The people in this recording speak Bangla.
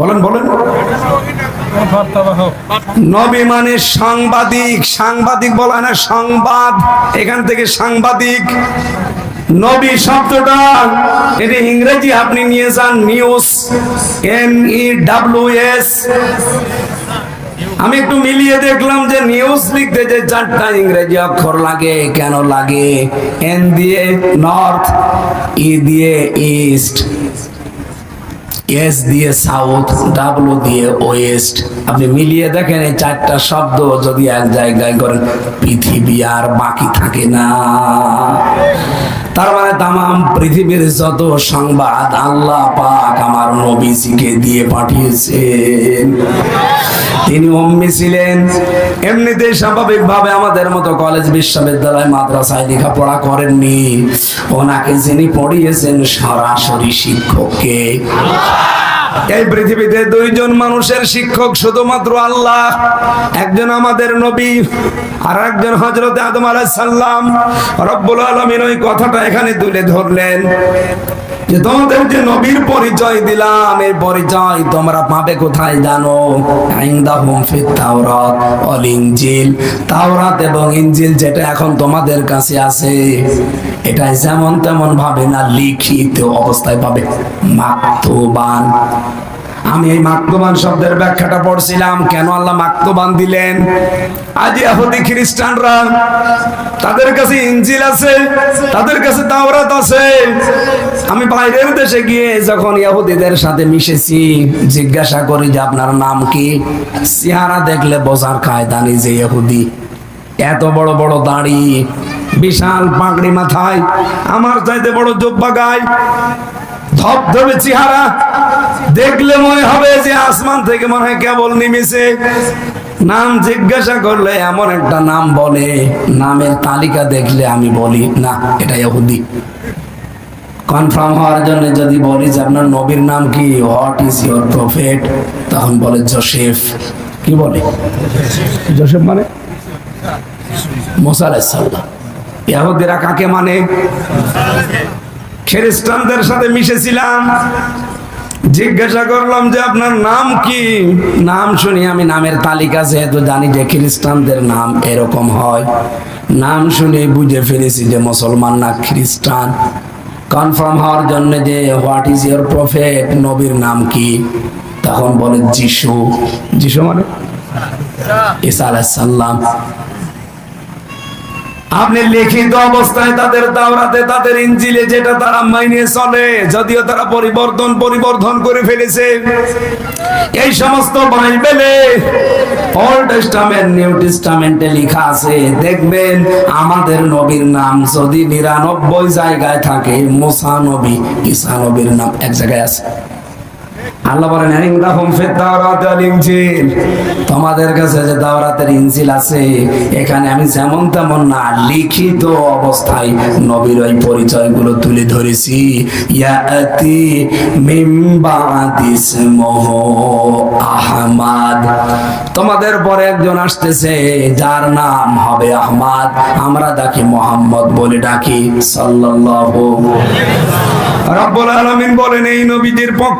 বলেন বলেন। নবী মানে সাংবাদিক, সাংবাদিক বলা না সংবাদ, এখান থেকে সাংবাদিক। নবী শব্দটা এটা ইংরেজি আপনি নিয়ে যান নিউজ, NEWS। আমি একটু মিলিয়ে দেখলাম যে নিউজ লিখতে যে 4টা ইংরেজি অক্ষর লাগে। কেন লাগে? N দিয়ে নর্থ, E দিয়ে ইস্ট, S দিয়ে সাউথ, W দিয়ে ওয়েস্ট। আপনি মিলিয়ে দেখেন এই 4টা শব্দ যদি এক জায়গায় করেন, পৃথিবী আর বাকি থাকে না। তার মানে তামাম পৃথিবীর যত সংবাদ আল্লাহ পাক আমার নবীজিকে দিয়ে পাঠিয়েছেন। তিনি উম্মি ছিলেন। এমনিতে স্বাভাবিকভাবে আমাদের মতো কলেজ, বিশ্ববিদ্যালয়, মাদ্রাসায় লেখাপড়া করেননি। ওনাকে যিনি পড়িয়েছেন সরাসরি শিক্ষককে। এই পৃথিবীতে 2জন মানুষের শিক্ষক শুধুমাত্র আল্লাহ। একজন আমাদের নবী, আর একজন হযরত আদম আলাইহিস সালাম। রব্বুল আলামিন ওই কথাটা এখানে তুলে ধরলেন যে তোমাদের যে নবীর পরিচয় দিলাম, এই পরিচয় তোমরা পাবে কোথায় জানো? ইনদাহুম ফিত তাওরাত ওয়াল ইনজিল। তাওরাত এবং ইনজিল যেটা এখন তোমাদের কাছে আছে, এটা যেমন তেমন ভাবে না, লিখিত অবস্থায় পাবে, মাকতুবান। আমি এই মাকতুবান শব্দের ব্যাখ্যাটা পড়ছিলাম, কেন আল্লাহ মাকতুবান দিলেন। আজ ইহুদি খ্রিস্টানরা, তাদের কাছে ইনজিল আছে, তাদের কাছে তাওরাত আছে। আমি বাইরের দেশে গিয়ে যখন ইহুদিদের সাথে মিশেছি, জিজ্ঞাসা করি যে আপনার নাম কি? চেহারা দেখলে বোঝার কায়দা নেই যে ইহুদি। এত বড় বড় দাড়ি, বিশাল পাগড়ি মাথায়, আমার চাইতে বড় জুব্বা গায়, ধবধবে চেহারা, দেখলে মনে হবে যে আসমান থেকে মনে হয় কেবল নেমেছে। নাম জিজ্ঞাসা করলে এমন একটা নাম বলে, নামের তালিকা দেখলে আমি বলি না এটা ইহুদি। কনফার্ম হওয়ার জন্য যদি বলি যে আপনার নবীর নাম কি, হোয়াট ইজ ইওর প্রফেট, তখন বলে জোসেফ। কি বলে? জোসেফ মানে মুসা আলাইহিস সালাম। ইহুদিরা কাকে মানে? খ্রিস্টানদের সাথে মিশেছিলাম, জিজ্ঞাসা করলাম যে আপনার নাম কি? নাম শুনি আমি নামের তালিকা যেহেতু জানি যে খ্রিস্টানদের নাম এরকম হয়, নাম শুনে বুঝে ফেলেছি যে মুসলমান না খ্রিস্টান। কনফার্ম হওয়ার জন্য যে হোয়াট ইজ ইওর প্রফেট, নবীর নাম কি, তখন বলে যিশু। যিশু মানে ঈসা আলাইহিস সালাম। আপনি লিখিত অবস্থায় তাদের তাওরাতে, তাদের ইনজিলে যেটা তারা মাইনে চলে, যদিও তারা পরিবর্তন করে ফেলেছে। এই সমস্ত বাইবেলে, ওল্ড টেস্টামেন্ট, নিউ টেস্টামেন্টে লেখা আছে, দেখবেন আমাদের নবীর নাম যদি 99 জায়গায় থাকে, মুসা নবী, ঈসা নবীর নাম এক জায়গায় আছে। আল্লাহ বলেন ইনদাহুম ফিত তাওরাত ওয়াল ইনজিল। তোমাদের কাছে যে তাওরাতের ইনজিল আছে, এখানে আমি যেমন তেমন না, লিখিত অবস্থায় নবীর ওই পরিচয়গুলো তুলে ধরেছি। ইয়াতি মিন বাদি ইসমুহু আহমদ। তোমাদের পরে একজন আসতেছে যার নাম হবে আহমদ। আমরা তাকে মুহাম্মদ বলে ডাকি, সাল্লাল্লাহু। রব্বুল আলামিন বলেন এই নবীদের পক্ষে